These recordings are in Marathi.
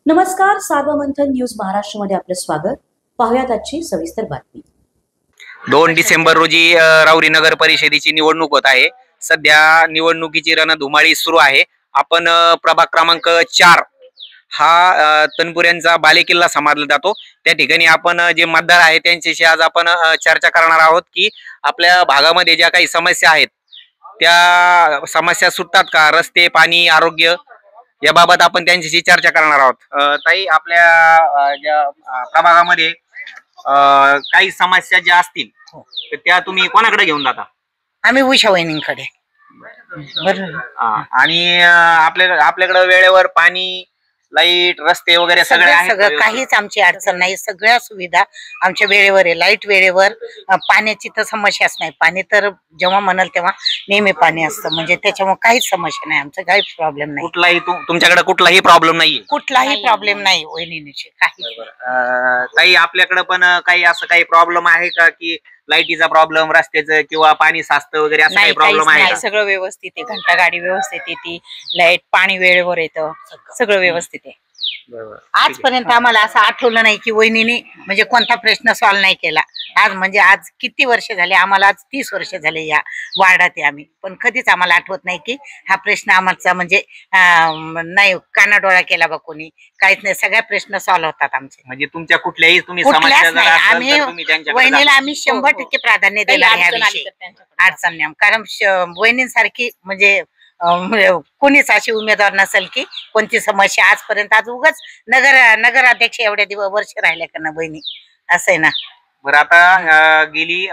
नमस्कार, सार्वमंथन न्यूज महाराष्ट्रमध्ये आपलं स्वागत. पाहुयात आजची सविस्तर बातमी. 2 डिसेंबर रोजी राऊरी नगर परिषदेची निवडणूक होत आहे. सध्या निवडणुकीची रणधुमाळी सुरू आहे. आपण प्रभाग क्रमांक 4 हा तनपुऱ्यांचा बालेकिल्ला समजला जातो. त्या ठिकाणी आपण जे मतदार आहेत त्यांच्याशी आज आपण चर्चा करणार आहोत की आपल्या भागामध्ये ज्या काही समस्या आहेत त्या समस्या सुटतात का, रस्ते, पाणी, आरोग्य याबाबत आपण त्यांच्याशी चर्चा करणार आहोत. ताई, आपल्या ज्या प्रभागामध्ये काही समस्या ज्या असतील तर त्या तुम्ही कोणाकडे घेऊन जाता? आम्ही उषा वहिनींकडे. बरं. आणि आपल्याकडे वेळेवर पाणी, लाईट, रस्ते वगैरे सगळे आहेत? सगळं काहीच आमची अडचण नाही. सगळ्या सुविधा आमच्या वेळेवर आहे. लाईट वेळेवर, पाण्याची तर समस्याच नाही. पाणी तर जेव्हा म्हणाल तेव्हा नेहमी पाणी असतं, म्हणजे त्याच्यामुळे काहीच समस्या नाही. आमचं काहीच प्रॉब्लेम नाही. कुठलाही तुमच्याकडे कुठलाही प्रॉब्लेम नाहीये? कुठलाही प्रॉब्लेम नाही वहिनीचे काही. ताई, आपल्याकडे पण काही असं काही प्रॉब्लेम आहे का की लाईटीचा प्रॉब्लेम, रस्त्याचं किंवा पाणी साचतं वगैरे असं काही प्रॉब्लेम आहे का? सगळं व्यवस्थित आहे. घंटा गाडी व्यवस्थित येते, लाईट पाणी वेळेवर येतं, सगळं व्यवस्थित आहे. आजपर्यंत आम्हाला असं आठवलं नाही की वहिनीने म्हणजे कोणता प्रश्न सॉल्व्ह नाही केला. आज किती वर्ष झाले आम्हाला, आज 30 वर्ष झाले या वार्डात आहे आम्ही, पण कधीच आम्हाला आठवत नाही की हा प्रश्न आमचा म्हणजे नाही कानाडोळा केला बा कोणी, काहीच नाही. सगळे प्रश्न सॉल्व्ह होतात आमचे. म्हणजे तुमच्या कुठल्याही तुम्ही कुठल्याच नाही. आम्ही वहिनीला आम्ही 100% प्राधान्य देणार ह्याविषयी. अडचण नाही, कारण वहिनींसारखी म्हणजे कोणीच अशी उमेदवार नसेल की कोणती समस्या आजपर्यंत. आज उगाच नगराध्यक्ष एवढ्या दिवस वर्ष राहिल्या का ना बहिणी, असं आहे ना. बरं, आता गेली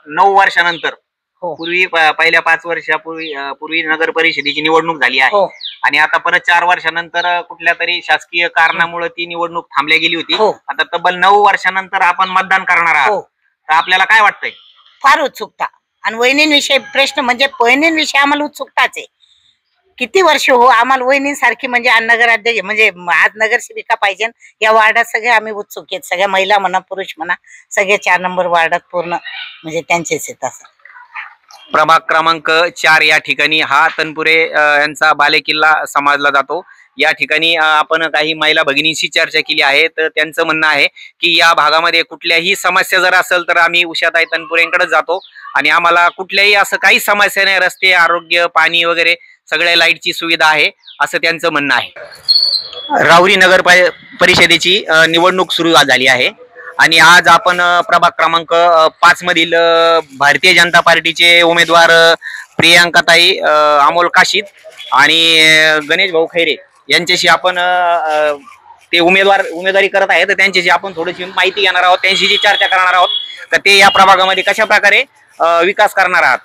9 वर्षानंतर, पूर्वी पहिल्या 5 वर्षापूर्वी नगर परिषदेची निवडणूक झाली आहे आणि आता परत 4 वर्षानंतर कुठल्या तरी शासकीय कारणामुळे ती निवडणूक थांबल्या गेली होती. आता तब्बल 9 वर्षानंतर आपण मतदान करणार आहोत, तर आपल्याला काय वाटतंय? फार उत्सुकता. आणि वहिनींविषयी प्रश्न म्हणजे वहिनींविषयी आम्हाला उत्सुकताच आहे. किती वर्ष आम्हाला वहिनींसारखी म्हणजे नगराध्यक्ष म्हणजे आज नगरसेविका पाहिजे या वार्डात. सगळे आम्ही उत्सुक आहेत, सगळ्या महिला म्हणा पुरुष म्हणा, सगळे 4 नंबर वार्डात पूर्ण म्हणजे त्यांचेच आहेत. असं प्रभाग क्रमांक 4 या ठिकाणी हा तनपुरे यांचा बालेकिल्ला समजला जातो. या ठिकाणी आपण काही महिला भगिनींशी चर्चा केली आहे, तर त्यांचं म्हणणं आहे की या भागामध्ये कुठल्याही समस्या जर असेल तर आम्ही उषाताई तनपुरेंकडे जातो आणि आम्हाला कुठल्याही असं काही समस्या नाही. रस्ते, आरोग्य, पाणी वगैरे सगळ्या लाईटची सुविधा आहे, असं त्यांचं म्हणणं आहे. राऊरी नगर परिषदेची निवडणूक सुरू झाली आहे आणि आज आपण प्रभाग क्रमांक 5 मधील भारतीय जनता पार्टीचे उमेदवार प्रियांकाताई अमोल काशीद आणि गणेश भाऊ खैरे यांच्याशी आपण ते उमेदवारी करत आहेत, तर त्यांच्याशी आपण थोडीशी माहिती घेणार आहोत, त्यांच्याशी चर्चा करणार आहोत तर ते या प्रभागामध्ये कशा प्रकारे विकास करणार आहात.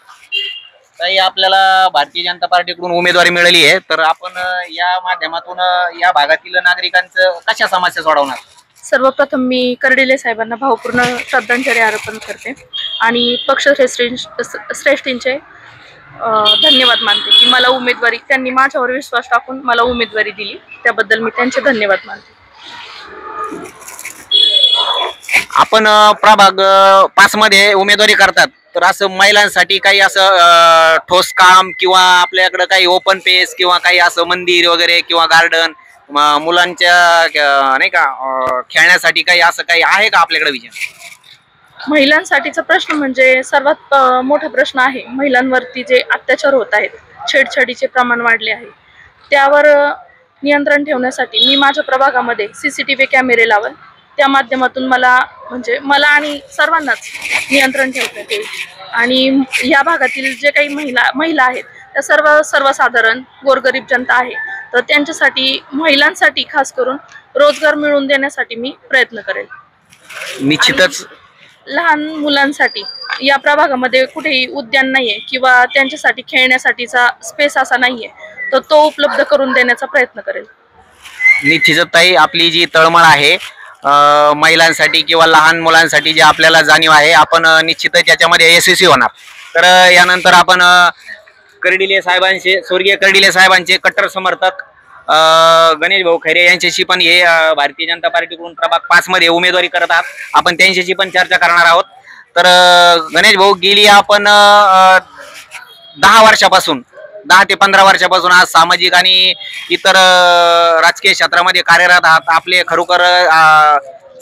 ताई, आपल्याला भारतीय जनता पार्टीकडून उमेदवारी मिळाली आहे, तर आपण या माध्यमातून या भागातील नागरिकांचं कशा समस्या सोडवणार? सर्वप्रथम मी कर्डिले साहेबांना भावपूर्ण श्रद्धांजली अर्पण करते आणि पक्ष श्रेष्ठींचे धन्यवाद मानते की मला उमेदवारी, त्यांनी माझ्यावर विश्वास टाकून मला उमेदवारी दिली, त्याबद्दल मी त्यांचे धन्यवाद मानते. आपण प्रभाग 5 मध्ये उमेदवारी करतात, तर असं महिलांसाठी काही असं ठोस काम किंवा आपल्याकडे काही ओपन पेस किंवा काही असं मंदिर वगैरे किंवा गार्डन, मुलांच्या नाही का खेळण्यासाठी काही असं काही आहे का आपल्याकडे विचार? महिलांसाठीचा प्रश्न म्हणजे सर्वात मोठा प्रश्न आहे. महिलांवरती जे अत्याचार होत आहेत, छेडछाडीचे प्रमाण वाढले आहे, त्यावर नियंत्रण ठेवण्यासाठी मी माझ्या प्रभागामध्ये CCTV कॅमेरे लावल. त्या माध्यमातून मला आणि सर्वांनाच नियंत्रण ठेवता येईल आणि या भागातील जे काही महिला आहेत त्या सर्वसाधारण गोरगरीब जनता आहे, तर त्यांच्यासाठी, महिलांसाठी खास करून रोजगार मिळवून देण्यासाठी मी प्रयत्न करेल. निश्चितच लहान मुलांसाठी या प्रभागामध्ये कुठेही उद्यान नाहीये किंवा त्यांच्यासाठी खेळण्यासाठीचा स्पेस असा नाहीये, तर तो उपलब्ध करून देण्याचा प्रयत्न करेल. निश्चितच ताई, आपली जी तळमळ आहे महिलांसाठी किंवा लहान मुलांसाठी जे आपल्याला जाणीव आहे, आपण निश्चितच त्याच्यामध्ये यशस्वी होणार. तर यानंतर आपण स्वर्गीय कर्डिले साहेबांचे कट्टर समर्थक गणेश भाऊ खैरे यांच्याशी पण हे भारतीय जनता पार्टीकडून प्रभाग 5 मध्ये उमेदवारी करत आहात, आपण त्यांच्याशी पण चर्चा करणार आहोत. तर गणेश भाऊ, गेली आपण 10 वर्षापासून 10 ते 15 वर्षापासून आज सामाजिक आणि इतर राजकीय क्षेत्रामध्ये कार्यरत आहात. आपले खरोखर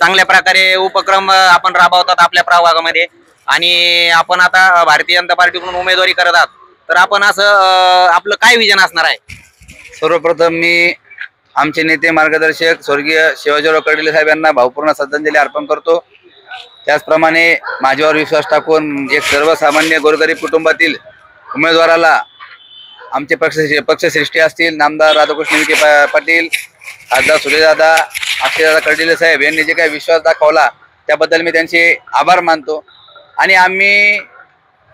चांगल्या प्रकारे उपक्रम आपण राबवतात आपल्या प्रभागामध्ये आणि आपण आता भारतीय जनता पार्टीकडून उमेदवारी करत आहात. तर आपण असं आपलं काय विजन असणार आहे? सर्वप्रथम मी आमचे नेते मार्गदर्शक स्वर्गीय शिवाजीराव कर्डिले साहेब यांना भावपूर्ण श्रद्धांजली अर्पण करतो. त्याचप्रमाणे माझ्यावर विश्वास टाकून एक सर्वसामान्य गोरगरीब कुटुंबातील उमेदवाराला आमचे पक्षश्रेष्ठी असतील नामदार राधाकृष्ण विखे पाटील, खासदार सुजयदादा, अक्षयदादा कर्डिले साहेब यांनी जे काही विश्वास दाखवला त्याबद्दल मी त्यांचे आभार मानतो. आणि आम्ही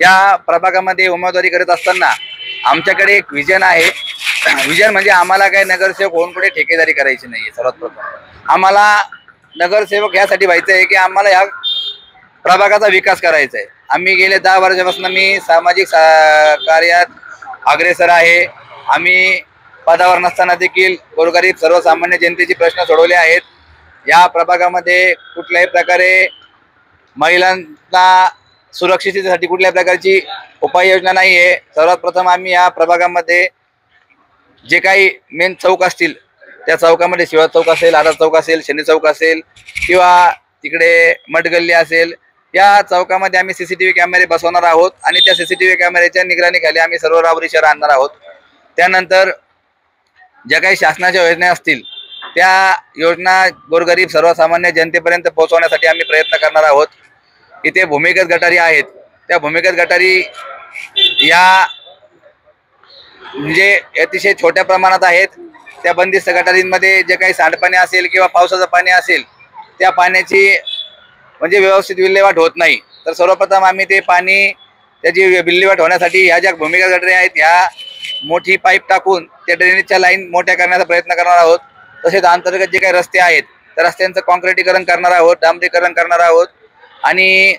या प्रभागामध्ये उमेदवारी करत असताना आमच्याकडे एक विजन आहे. विजन म्हणजे आम्हाला काही नगरसेवक होऊन पुढे ठेकेदारी करायची नाही. सर्वात प्रथम आम्हाला नगरसेवक यासाठी व्हायचं आहे की आम्हाला ह्या प्रभागाचा विकास करायचा आहे. आम्ही गेले 10 वर्षापासून मी सामाजिक कार्यात अग्रेसर आहे. आम्ही पदावर नसताना देखील गोरगरीब सर्वसामान्य जनतेचे प्रश्न सोडवले आहेत. या प्रभागामध्ये कुठल्याही प्रकारे महिलांना सुरक्षिततेसाठी कुठल्याही प्रकारची उपाययोजना नाही आहे. सर्वात प्रथम आम्ही या प्रभागामध्ये जे काही मेन चौक असतील त्या चौकामध्ये शिवा चौक असेल, आझाद चौक असेल, शनी चौक असेल किंवा तिकडे मठगल्ली असेल, या चौकामध्ये आम्ही CCTV कॅमेरे बसवणार आहोत आणि त्या CCTV कॅमेऱ्याच्या निगराणीखाली आम्ही सर्व राबरी शहर आणणार आहोत. त्यानंतर ज्या काही शासनाच्या योजना असतील त्या योजना गोरगरीब सर्वसामान्य जनतेपर्यंत पोहोचवण्यासाठी आम्ही प्रयत्न करणार आहोत. इथे भूमिगत गटारी आहेत. त्या भूमिगत गटारी या म्हणजे अतिशय छोट्या प्रमाणात आहेत. त्या बंदिस्त गटारींमध्ये जे काही सांडपाणी असेल किंवा पावसाचं पाणी असेल त्या पाण्याची म्हणजे व्यवस्थित विल्हेवाट होत नाही. तर सर्वप्रथम आम्ही ते पाणी त्याची विल्हेवाट होण्यासाठी ह्या ज्या भूमिगत गटारी आहेत ह्या मोठी पाईप टाकून त्या ड्रेनेजच्या लाईन मोठ्या करण्याचा प्रयत्न करणार आहोत. तसेच अंतर्गत जे काही रस्ते आहेत त्या रस्त्यांचं कॉन्क्रिटीकरण करणार आहोत, डांबरीकरण करणार आहोत. आणि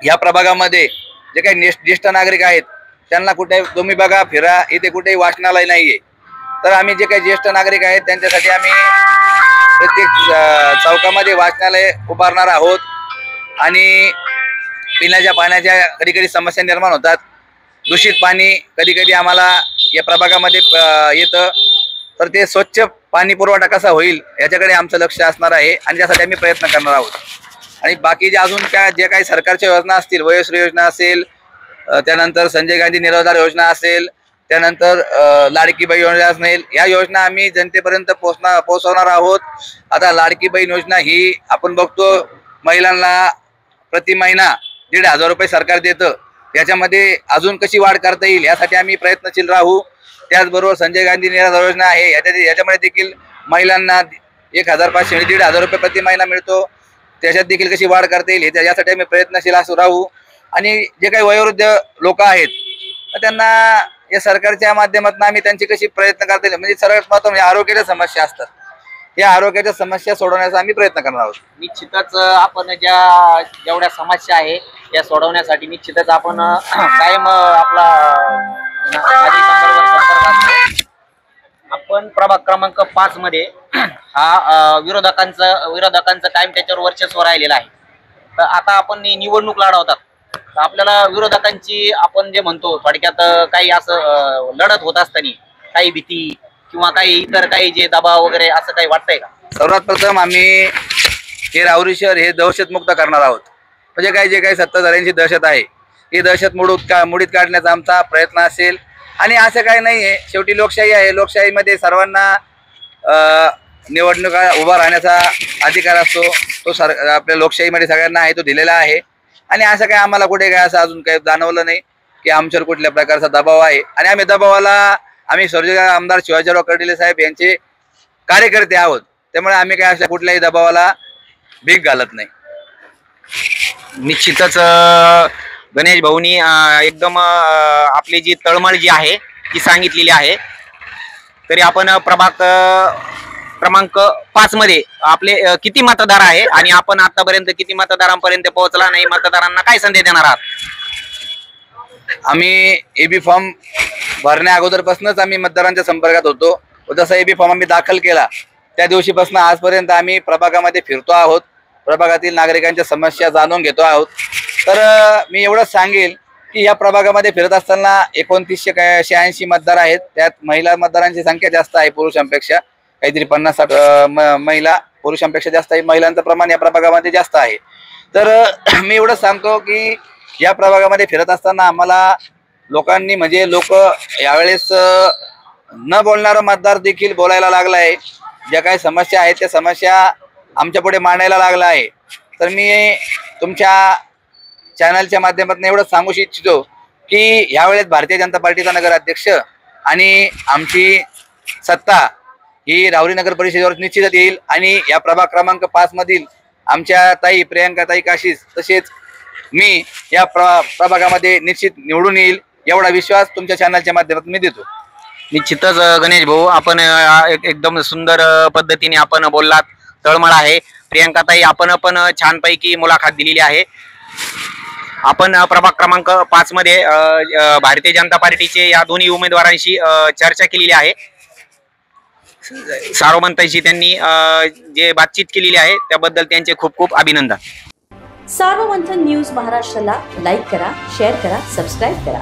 या प्रभागामध्ये जे काही ज्येष्ठ नागरिक आहेत त्यांना कुठे तुम्ही बघा फिरा इथे कुठेही वाचनालय नाहीये. तर आम्ही जे काही ज्येष्ठ नागरिक आहेत त्यांच्यासाठी आम्ही प्रत्येक चौकामध्ये वाचनालय उभारणार आहोत. आणि पिण्याच्या पाण्याच्या कधी कधी समस्या निर्माण होतात. दूषित पाणी कधी कधी आम्हाला या प्रभागामध्ये येतं. तर ते स्वच्छ पाणी पुरवठा कसा होईल याच्याकडे आमचं लक्ष असणार आहे आणि त्यासाठी आम्ही प्रयत्न करणार आहोत. आणि बाकी जे अजून जे काही सरकारच्या योजना असतील, वयोश्री योजना असेल, त्यानंतर संजय गांधी निराधार योजना असेल, त्यानंतर लाडकी बहीण योजना असेल, या योजना आम्ही जनतेपर्यंत पोहोचवणार आहोत. आता लाडकी बहीण योजना ही आपण बघतो महिलांना प्रति महिना 1,500 रुपये सरकार देतं. याच्यामध्ये अजून कशी वाढ करता येईल यासाठी आम्ही प्रयत्नशील राहू. त्याचबरोबर संजय गांधी निराधार योजना आहे याच्यामध्ये देखील महिलांना 1,500 1,500 रुपये प्रति महिना मिळतो. त्याच्यात देखील कशी वाढ करता येईल यासाठी आम्ही प्रयत्नशील असू राहू. आणि जे काही वयोवृद्ध लोक आहेत त्यांना या सरकारच्या माध्यमातून आम्ही त्यांची कशी प्रयत्न करता येईल म्हणजे सर्वात महत्त्वाचे आरोग्याच्या समस्या असतात, या आरोग्याच्या समस्या सोडवण्याचा आम्ही प्रयत्न करणार आहोत. निश्चितच आपण जेवढ्या समस्या आहे या सोडवण्यासाठी निश्चितच आपण कायम आपला आपण प्रभाग क्रमांक 5 मध्ये हा विरोधकांचं कायम त्याच्यावर वर्चस्व राहिलेलं आहे. तर आता आपण निवडणूक लढवतात तर आपल्याला विरोधकांची आपण जे म्हणतो थोडक्यात काही असं लढत होत असताना काही भीती किंवा काही इतर काही जे दबाव वगैरे असं काही वाटतंय का? सर्वात प्रथम आम्ही हे राहुरी शहर हे दहशतमुक्त करणार आहोत. म्हणजे काही जे काही सत्ताधाऱ्यांची दहशत आहे ही दहशत मोडीत काढण्याचा आमचा प्रयत्न असेल. आणि असं काही नाही आहे, शेवटी लोकशाही आहे. लोकशाहीमध्ये सर्वांना निवडणुका उभा राहण्याचा अधिकार असतो. तो आपल्या लोकशाहीमध्ये सगळ्यांना आहे, तो दिलेला आहे. आणि असं काय आम्हाला कुठे काय असं अजून काही जाणवलं नाही की आमच्यावर कुठल्या प्रकारचा दबाव आहे. आणि आम्ही स्वर्गीय आमदार शिवाजीराव कर्डिले साहेब यांचे कार्यकर्ते आहोत. त्यामुळे आम्ही काय अशा कुठल्याही दबावाला भीक घालत नाही. निश्चितच गणेश भाऊनी एकदम आपली जी तळमळ जी आहे ती सांगितलेली आहे. तरी आपण प्रभाग क्रमांक 5 मध्ये आपले किती मतदार आहे आणि आपण आतापर्यंत किती मतदारांपर्यंत पोहोचला नाही, मतदारांना काय संदेश देणार आहात? आम्ही एबी फॉर्म भरण्या अगोदरपासूनच आम्ही मतदारांच्या संपर्कात होतो. जसा एबी फॉर्म आम्ही दाखल केला त्या दिवशीपासून आजपर्यंत आम्ही प्रभागामध्ये फिरतो आहोत, प्रभागातील नागरिकांच्या समस्या जाणून घेतो आहोत. तर मी एवढंच सांगेल की या प्रभागामध्ये फिरत असताना 2986 मतदार आहेत. त्यात महिला मतदारांची संख्या जास्त आहे पुरुषांपेक्षा, काहीतरी 50-60 महिला पुरुषांपेक्षा जास्त आहे. महिलांचं प्रमाण या प्रभागामध्ये जास्त आहे. तर मी एवढंच सांगतो की या प्रभागामध्ये फिरत असताना आम्हाला लोकांनी म्हणजे लोक यावेळेस न बोलणारा मतदार देखील बोलायला लागला आहे. ज्या काही समस्या आहेत त्या समस्या आमच्या पुढे मांडायला लागला आहे. तर मी तुमच्या चॅनलच्या माध्यमातून एवढंच सांगू इच्छितो की यावेळेस भारतीय जनता पार्टीचा नगराध्यक्ष आणि आमची सत्ता ही राहुरी नगर परिषदेवर निश्चितच येईल आणि या प्रभाग क्रमांक 5 मधील आमच्या ताई प्रियांका ताई काशीस तसेच मी या प्रभागामध्ये निश्चित निवडून येईल एवढा विश्वास तुमच्या चॅनलच्या माध्यमातून मी देतो. निश्चितच गणेश भाऊ, आपण एकदम सुंदर पद्धतीने आपण बोललात. तळमळ आहे. प्रियांका ताई, आपण पण छानपैकी मुलाखत दिलेली आहे. आपण प्रभाग क्रमांक 5 मध्ये भारतीय जनता पार्टीचे या दोन्ही उमेदवारांशी चर्चा केलेली आहे. सारोमंताईशी त्यांनी जे बातचीत केलेली आहे त्याबद्दल त्यांचे खूप खूप अभिनंदन. सार्वमंथन न्यूज महाराष्ट्राला लाईक करा, शेअर करा, सबस्क्राईब करा.